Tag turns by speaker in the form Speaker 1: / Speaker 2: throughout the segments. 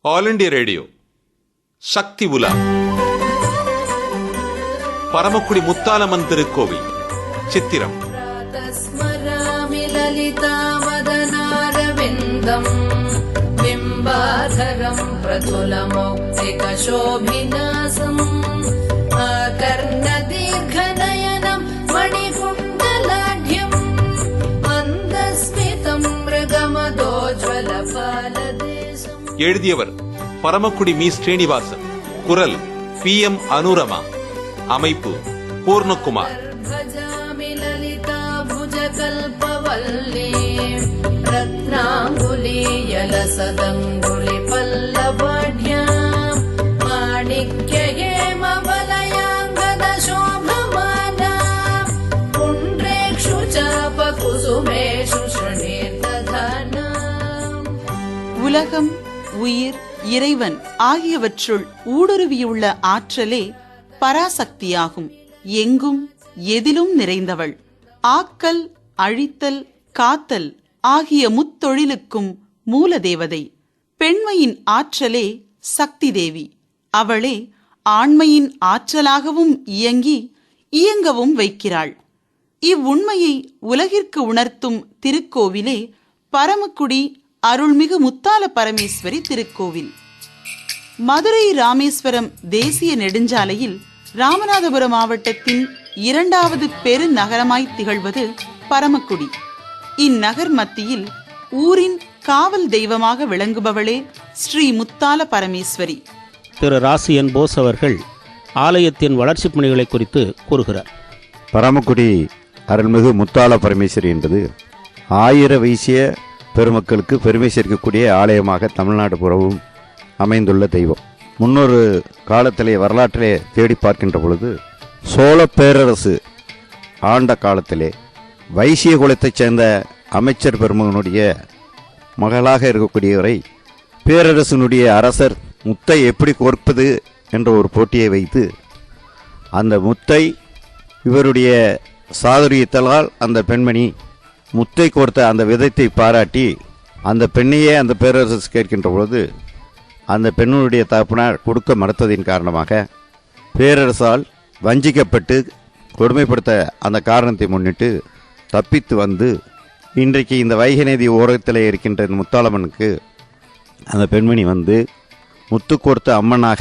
Speaker 1: All India radio சக்தி உலா பரமக்குடி முத்தாலம்மன் திருக்கோவில் சித்திரம்.
Speaker 2: பிம்பாதரம் பிரதுலமௌக்திகசோபிநாசம் ஆகர்ணதீர்ഘநயனம் மணிகுண்டலாಢ்யம் மந்தஸ்மிதம் மிருகமதோஜ்வலபாலதேசம்.
Speaker 1: எழுதியவர் பரமக்குடி மீ ஸ்ரீனிவாசன். குரல் PM அனுரமா. அமைப்பு பூர்ணகுமார்.
Speaker 3: உலகம், உயிர், இறைவன் ஆகியவற்றுள் ஊடுருவியுள்ள ஆற்றலே பராசக்தியாகும். எங்கும் எதிலும் நிறைந்தவள். ஆக்கல், அழித்தல், காத்தல் ஆகிய முத்தொழிலுக்கும் மூலதேவதை. பெண்மையின் ஆற்றலே சக்தி தேவி. அவளே ஆண்மையின் ஆற்றலாகவும் இயங்கவும் வைக்கிறாள். இவ்வுண்மையை உலகிற்கு உணர்த்தும் திருக்கோவிலே பரமக்குடி அருள்மிகு முத்தால பரமேஸ்வரி திருக்கோவில். மதுரை ராமேஸ்வரம் தேசிய நெடுஞ்சாலையில் ராமநாதபுரம் மாவட்டத்தின் 2வது பெருநகரமாய் திகழ்வது பரமக்குடி. இந்நகர் மத்தியில் ஊரின் காவல் தெய்வமாக விளங்குபவளே ஸ்ரீ முத்தால பரமேஸ்வரி.
Speaker 4: திரு ராசியன் போஸ் அவர்கள் ஆலயத்தின் வளர்ச்சி பணிகளை குறித்து கூறுகிறார்.
Speaker 5: பரமக்குடி அருள்மிகு முத்தால பரமேஸ்வரி என்பது 1000 வைசிய பெருமக்களுக்கு பெருமை சேர்க்கக்கூடிய ஆலயமாக தமிழ்நாடு புறவும் அமைந்துள்ள தெய்வம். முன்னொரு காலத்திலே வரலாற்றிலே தேடி பார்க்கின்ற பொழுது சோழ பேரரசு ஆண்ட காலத்திலே வைசிய குலத்தைச் சேர்ந்த அமைச்சர் பெருமகனுடைய மகளாக இருக்கக்கூடியவரை பேரரசனுடைய அரசர் முத்தை எப்படி கோர்ப்பது என்ற ஒரு போட்டியை வைத்து அந்த முத்தை இவருடைய சாதுரியத்தால் அந்த பெண்மணி முத்தை கோர்த்த அந்த விதத்தை பாராட்டி அந்த பெண்ணையே அந்த பேரரசு கேட்கின்ற பொழுது அந்த பெண்ணுடைய தகப்பனார் கொடுக்க மறுத்ததின் காரணமாக பேரரசால் வஞ்சிக்கப்பட்டு கொடுமைப்படுத்த அந்த காரணத்தை முன்னிட்டு தப்பித்து வந்து இன்றைக்கு இந்த வைகை நதி ஓரத்தில் இருக்கின்ற முத்தாலம்மனுக்கு அந்த பெண்மணி வந்து முத்து கோர்த்த அம்மனாக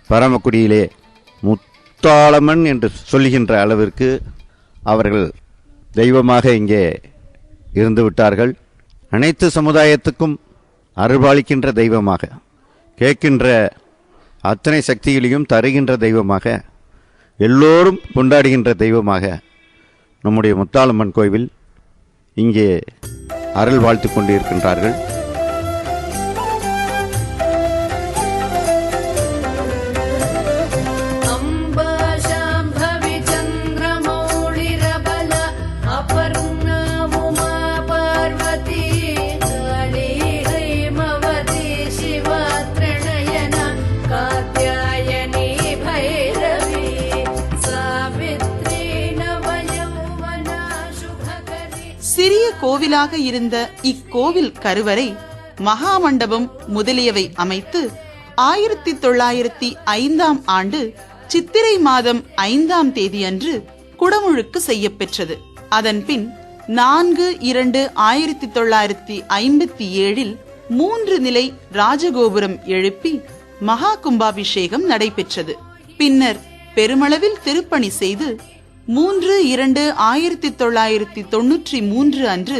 Speaker 5: பரமக்குடியிலே முத்தாலம்மன் என்று சொல்லுகின்ற அளவிற்கு அவர்கள் தெய்வமாக இங்கே இருந்து விட்டார்கள். அனைத்து சமுதாயத்துக்கும் அருள்பாலிக்கின்ற தெய்வமாக, கேட்கின்ற அத்தனை சக்திகளையும் தருகின்ற தெய்வமாக, எல்லோரும் கொண்டாடுகின்ற தெய்வமாக நம்முடைய முத்தாலம்மன் கோவில் இங்கே அருள் வாழ்த்து கொண்டு இருக்கின்றார்கள்.
Speaker 3: சிறிய கோவிலாக இருந்த இக்கோவில் கருவறை, மகாமண்டபம் முதலியவை அமைத்து 1905ஆம் ஆண்டு சித்திரை மாதம் 5ஆம் தேதி அன்று குடமுழுக்கு செய்யப்பெற்றது. அதன்பின் 4/2/1957 3 நிலை ராஜகோபுரம் எழுப்பி மகா கும்பாபிஷேகம் நடைபெற்றது. பின்னர் பெருமளவில் திருப்பணி செய்து 3/2/1993 அன்று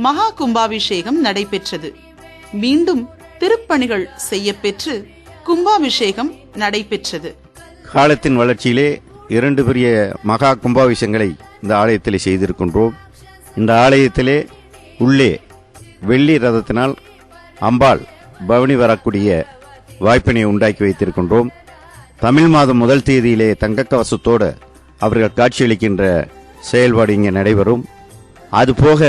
Speaker 3: மகா கும்பாபிஷேகம் நடைபெற்றது. மீண்டும் திருப்பணிகள் செய்யப்பெற்று கும்பாபிஷேகம் நடைபெற்றது.
Speaker 5: காலத்தின் வளர்ச்சியிலே 2 பெரிய மகா கும்பாபிஷேகங்களை இந்த ஆலயத்திலே செய்திருக்கின்றோம். இந்த ஆலயத்திலே உள்ளே வெள்ளி ரதத்தினால் அம்பாள் பவனி வரக்கூடிய வாய்ப்பினை உண்டாக்கி வைத்திருக்கின்றோம். தமிழ் மாதம் 1 தேதியிலே தங்கக்கவசத்தோடு அவர்கள் காட்சியளிக்கின்ற செயல்பாடு இங்கே நடைபெறும். அதுபோக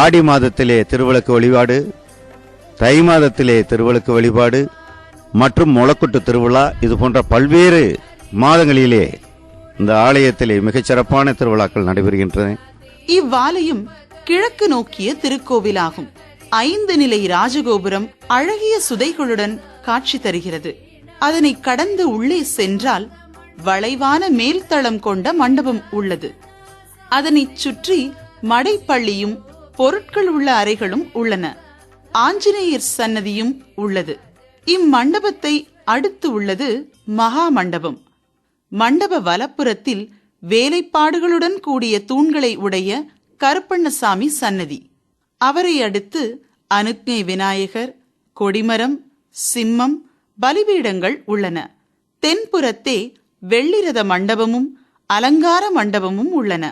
Speaker 5: ஆடி மாதத்திலே திருவிளக்கு வழிபாடு, தை மாதத்திலே திருவிளக்கு வழிபாடு மற்றும் முளக்குட்டு திருவிழா, இது போன்ற பல்வேறு மாதங்களிலே இந்த ஆலயத்திலே மிகச்சிறப்பான திருவிழாக்கள் நடைபெறுகின்றன.
Speaker 3: இவ்வாலயம் கிழக்கு நோக்கிய திருக்கோவிலாகும். 5 நிலை ராஜகோபுரம் அழகிய சுதைகளுடன் காட்சி தருகிறது. அதனை கடந்து உள்ளே சென்றால் வளைவான மேல்தளம் கொண்ட மண்டபம் உள்ளது. அதனைச் சுற்றி மடைப்பள்ளியும் பொருட்கள் உள்ள அறைகளும் உள்ளன. ஆஞ்சநேயர் சன்னதியும் உள்ளது. இம்மண்டபத்தை அடுத்து உள்ளது மகா மண்டபம். மண்டப வலப்புறத்தில் வேலைப்பாடுகளுடன் கூடிய தூண்களை உடைய கருப்பண்ணசாமி சன்னதி. அவரை அடுத்து அனுக்ஞை விநாயகர், கொடிமரம், சிம்மம், பலிபீடங்கள் உள்ளன. தென்புறத்தே வெள்ளிரத மண்டபமும் அலங்கார மண்டபமும் உள்ளன.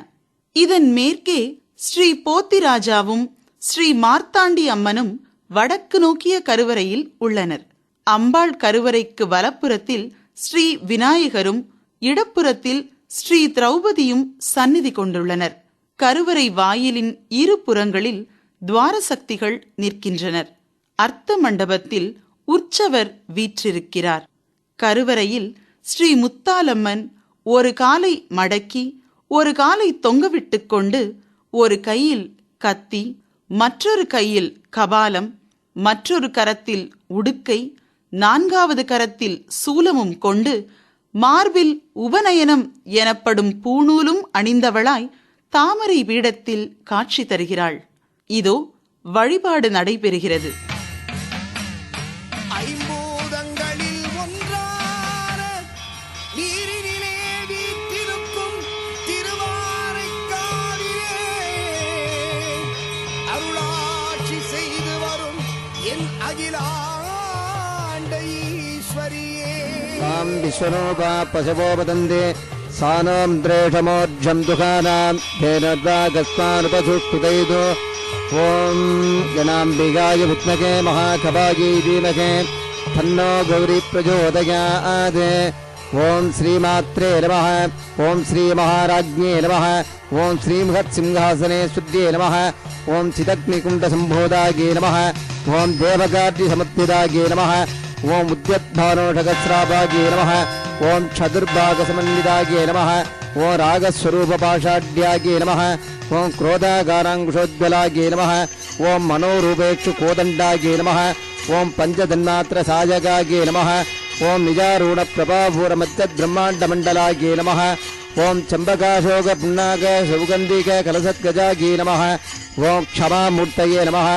Speaker 3: இதன் மேற்கே ஸ்ரீ போத்திராஜாவும் ஸ்ரீ மார்த்தாண்டி அம்மனும் வடக்கு நோக்கிய கருவறையில் உள்ளனர். அம்பாள் கருவறைக்கு வலப்புறத்தில் ஸ்ரீ விநாயகரும் இடப்புறத்தில் ஸ்ரீ திரௌபதியும் சந்நிதி கொண்டுள்ளனர். கருவறை வாயிலின் இரு புறங்களில் துவாரசக்திகள் நிற்கின்றனர். அர்த்த மண்டபத்தில் உற்சவர் வீற்றிருக்கிறார். கருவறையில் ஸ்ரீ முத்தாலம்மன் ஒரு காலை மடக்கி ஒரு காலை தொங்கவிட்டுக் கொண்டு ஒரு கையில் கத்தி, மற்றொரு கையில் கபாலம், மற்றொரு கரத்தில் உடுக்கை, 4வது கரத்தில் சூலமும் கொண்டு மார்பில் உபநயனம் எனப்படும் பூணூலும் அணிந்தவளாய் தாமரை பீடத்தில் காட்சி தருகிறாள். இதோ வழிபாடு நடைபெறுகிறது.
Speaker 6: ஐம்பூதங்களில் ஒன்றான நீரினிலே வீற்றிருக்கும் திருவாரைக்காவிலே அருளாட்சி செய்து வரும் என் அகிலாண்ட ஈஸ்வரியே.
Speaker 7: தாம் விஸ்வரூபா பசவோ வதந்தே சானாம் திரேஷமோர்ஜம் துகானாம் தேனத்வாகஸ்மானுபசுஷ்டுதைதோ. ஓம் கணாம்பிகாய வித்மகே மகாகபாயை தீமகே தன்னோ கௌரி பிரச்சோதயாத். ஓம் ஸ்ரீமாத்ரே நமः. ஓம் ஸ்ரீ மகாராஜ்ஞே நமः. ஓம் ஸ்ரீமஹத் சிம்ஹாசனே சுத்யே நமः. ஓம் சிதக்னிகுண்டசம்போதாயே நமः. ஓம் தேவகார்ய சமத்விதாயே நமः. ஓம் உத்யத்பானோஷகஸ்ராபாயே நமः. ஓம் சதுர்பாகசமன்விதாயே நமः. ஓம் ராகஸ்வரூபபாஷாட்யாயே நமः. ஓம் क्रोधागाराङ्कुशोज्ज्वलाये नमः. ओम मनोरूपेक्षु कोदण्डाये नमः. ओम पञ्चतन्मात्रसायकाये नमः. ओम निजारूढप्रभापूरमध्यब्रह्माण्डमण्डलाये नमः. ओम चम्बकाशोकपुण्णाकसौगन्धिककलसद्गजाये नमः. ओम क्षमामूर्तये नमः.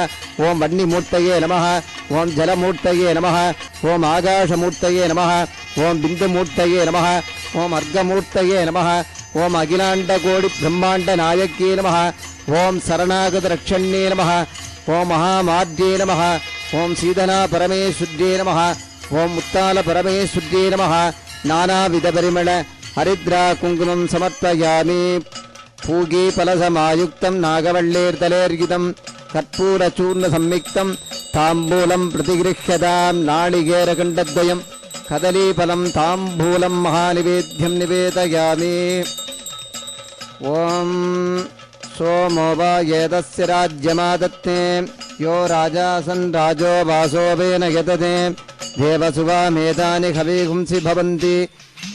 Speaker 7: ओम वह्निमूर्तये नमः. ओम जलमूर्तये नमः. ओम आकाशमूर्तये नमः. ओम बिन्दुमूर्तये नमः. ओम अर्घमूर्तये नमः. ओम अखिलांडकोटि ब्रह्मांड नायक्ये नमः. ओम शरणागत रक्षण्ये नमः. ओम महामाद्ये नमः. ओम सीदना परमेशुद्ध्ये नमः. ओम मुत्ताल परमेशुद्ध्ये नमः. नानाविध परिमल हरिद्रा कुंकुमं समर्पयामि. पूगी फलसमायुक्तं नागवल्लेर्तलेर्युतं कर्पूरचूर्ण संयुक्तं ताम्बूलं प्रतिगृह्यतां. नालिकेरखण्डद्वयं कदलीफलं ताम्बूलं महानिवेद्यं निवेदयामि. ओम सोमो वा एतस्य राज्यमादत्ते यो राजासन् राजो वासोवेन यतते. देवसुवा मेधानि हविगुंसि भवन्ति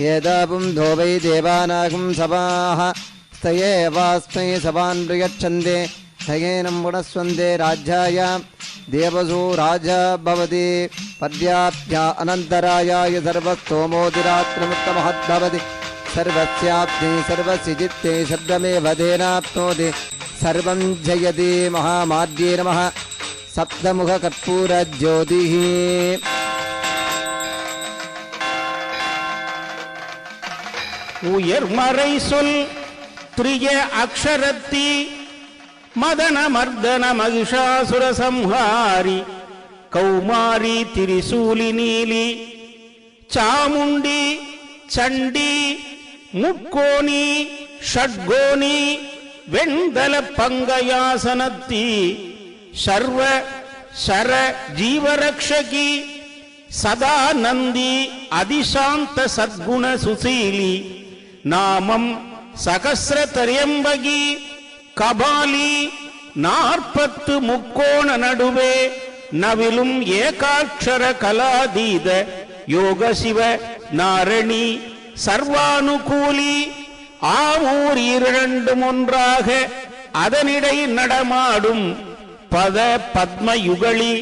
Speaker 7: एदापुं धो वै देवानागुं सवाः. स्तयेवास्मै सवान् प्रयच्छन्ते तयेनं गुणस्वन्दे राज्याय देवसु राजा भवति. पर्याप्त्या अनन्तरायाय सर्वस्तोमोतिरात्रमुत्तमहद्भवति. सर्वस्याप्ति सर्वस्य चित्ते शब्दमेव तेनाप्नोति. सर्वं जयति महामाद्ये नमः. सप्तमुखकर्पूरज्योतिः.
Speaker 4: உயர்மறை சொல் திரிய அக்ஷரத்தி மதன மர்தன மகிஷாசுர சம்ஹாரி கௌமாரி திரிசூலி நீலி சாமுண்டி சண்டி முக்கோணி ஷட்கோணி வெண்தல பங்கயாசனத்தி சர்வ சர ஜீவரக்ஷகி சதா நந்தி அதிசாந்த சத்குண சுசீலி நாமம் சகஸ்ரதரியம்பகி கபாலி 40 முக்கோண நடுவே நவிலும் ஏகாட்சர கலாதீத யோக சிவ நாரணி சர்வானுகூலி ஆவூர் 2 ஒன்றாக அதனிடை நடமாடும்
Speaker 8: பத பத்ம யுகளி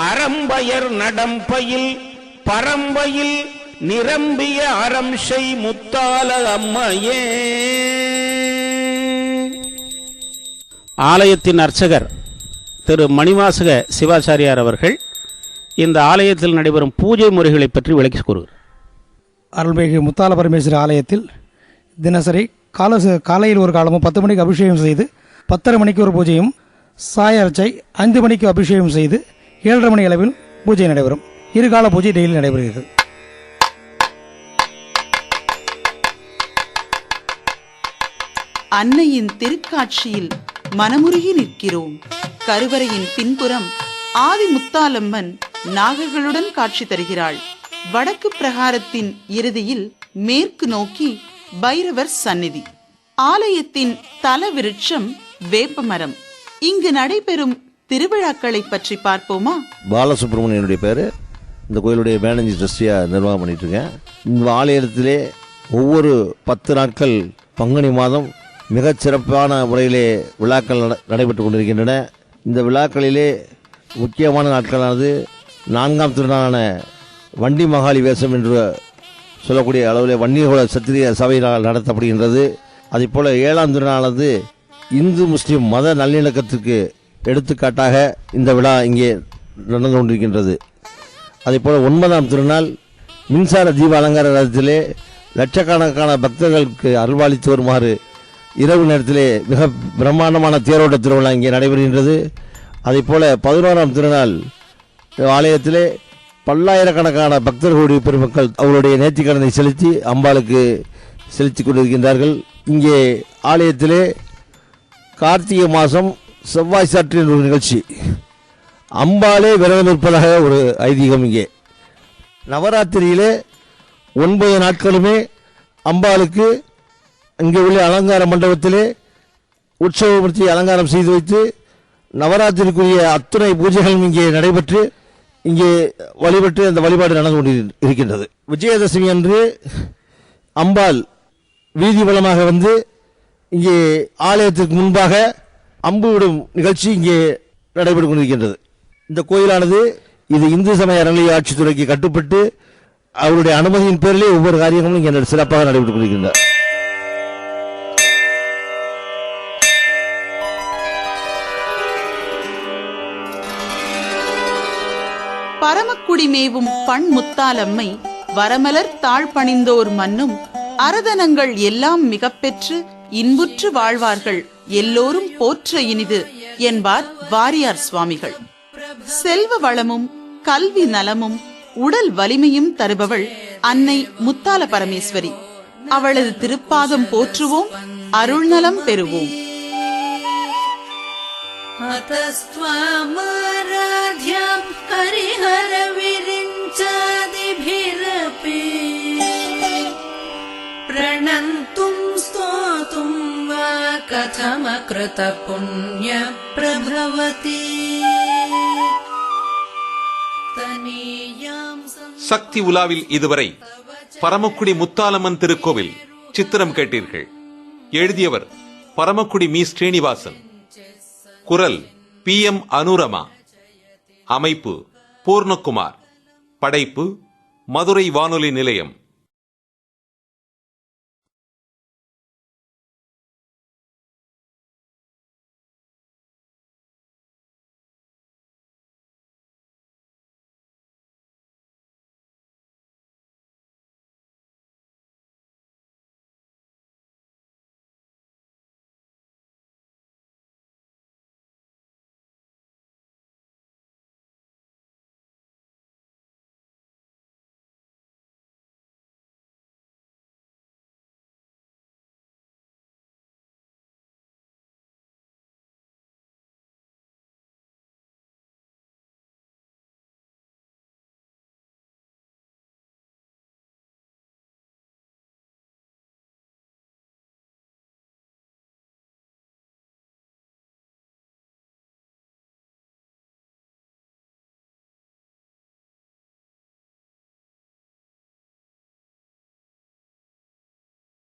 Speaker 8: அறம்பயர் நடம்பயில் பரம்பயில் நிரம்பிய அறம்சை முத்தால அம்மையே.
Speaker 4: ஆலயத்தின் அர்ச்சகர் திரு மணிவாசக சிவாச்சாரியார் அவர்கள் இந்த ஆலயத்தில் நடைபெறும் பூஜை முறைகளை பற்றி விளக்கி கூறுகிறார்.
Speaker 9: அருள்மிகு முத்தால பரமேஸ்வரர் ஆலயத்தில் தினசரி காலையில் ஒரு காலமும் 10 மணிக்கு அபிஷேகம் செய்து 10:30 மணிக்கு ஒரு பூஜையும், சாய அர்ச்சை 5 மணிக்கு அபிஷேகம் செய்து 7:30 மணி அளவில் பூஜை நடைபெறும். இருகால பூஜை டெய்லி நடைபெறுகிறது.
Speaker 3: அன்னையின் திருக்காட்சியில் மனமுருகி நிற்கிறோம். கருவறையின் பின்புறம் ஆதி முத்தாலம்மன் நாகர்களுடன் காட்சி தருகிறாள். வடக்கு பிரகாரத்தின் இறுதியில் மேற்கு நோக்கி பைரவர் சந்நிதி. ஆலயத்தின் தல விருட்சம் வேப்பமரம். இங்கு நடைபெறும் திருவிழாக்களை பற்றி பார்ப்போமா?
Speaker 5: பாலசுப்ரமணியனுடைய பேர். இந்த கோயிலுடைய மேனேஜிங் ட்ரஸ்டியாக நிர்வாகம் பண்ணிட்டு இருக்கேன். இந்த ஆலயத்திலே ஒவ்வொரு 10 நாட்கள் பங்குனி மாதம் மிகச் சிறப்பான முறையிலே விழாக்கள் நடைபெற்று கொண்டிருக்கின்றன. இந்த விழாக்களிலே முக்கியமான நாட்களானது 4ஆம் திருநாளான வண்டி மகாளி வேஷம் என்று சொல்லக்கூடிய அளவில் வன்னியகுல சத்திரிய சபையினால் நடத்தப்படுகின்றது. அதேபோல் 7ஆம் திருநாளானது இந்து முஸ்லீம் மத நல்லிணக்கத்திற்கு எடுத்துக்காட்டாக இந்த விழா இங்கே நடந்து கொண்டிருக்கின்றது. அதேபோல் 9ஆம் திருநாள் மின்சார தீப அலங்கார ரதத்திலே லட்சக்கணக்கான பக்தர்களுக்கு அருள்வாளித்து வருமாறு இரவு நேரத்திலே மிக பிரம்மாண்டமான தேரோட்ட திருவிழா இங்கே நடைபெறுகின்றது. அதேபோல் 11ஆம் திருநாள் ஆலயத்திலே பல்லாயிரக்கணக்கான பக்தர்களுடைய பெருமக்கள் அவருடைய நேர்த்திக்கடனை செலுத்தி அம்பாளுக்கு செலுத்திக் கொண்டிருக்கின்றார்கள். இங்கே ஆலயத்திலே கார்த்திகை மாதம் செவ்வாய் சாற்றின் ஒரு நிகழ்ச்சி, அம்பாலே விரதம் இருப்பதாக ஒரு ஐதீகம். இங்கே நவராத்திரியிலே 9 நாட்களுமே அம்பாளுக்கு இங்கே உள்ள அலங்கார மண்டபத்திலே உற்சவமூர்த்தி அலங்காரம் செய்து வைத்து நவராத்திரிக்குரிய அத்துணை பூஜைகளும் இங்கே நடைபெற்று இங்கே வழிபட்டு அந்த வழிபாடு நடந்து கொண்டிருக்கின்றது. விஜயதசமி அன்று அம்பாள் வீதி வலமாக வந்து இங்கே ஆலயத்திற்கு முன்பாக அம்பு விடும் நிகழ்ச்சி இங்கே நடைபெற்றுக் கொண்டிருக்கின்றது. இந்த கோயிலானது இது இந்து சமய அறநிலைய ஆட்சித்துறைக்கு கட்டுப்பட்டு அவருடைய அனுமதியின் பேரிலே ஒவ்வொரு காரியங்களும் இங்கே சிறப்பாக நடைபெற்றுக் கொண்டிருக்கின்றன.
Speaker 3: பரமக்குடி மேவும் பண் முத்தாலம்மை வரமலர் தாழ் பணிந்தோர் மன்னும் அரதனங்கள் எல்லாம் மிகப்பெற்று இன்புற்று வாழ்வார்கள் எல்லோரும் போற்ற இனிது என்பார் வாரியார் சுவாமிகள். செல்வ வளமும் கல்வி நலமும் உடல் வலிமையும் தருபவள் அன்னை முத்தால பரமேஸ்வரி. அவளது திருப்பாதம் போற்றுவோம், அருள்நலம் பெறுவோம்.
Speaker 2: अतस्त्वामाराध्यां हरिहर विरिञ्चादिभिरपि प्रणन्तुं स्तोतुं वा कथमकृत पुण्यप्रभवति तनीयां
Speaker 1: சக்தி உலாவில் இதுவரை பரமக்குடி முத்தாலம்மன் திருக்கோவில் சித்திரம் கேட்டீர்கள். எழுதியவர் பரமக்குடி மீ ஸ்ரீனிவாசன். குரல் PM அனுரமா. அமைப்பு பூர்ணகுமார். படைப்பு மதுரை வானொலி நிலையம்.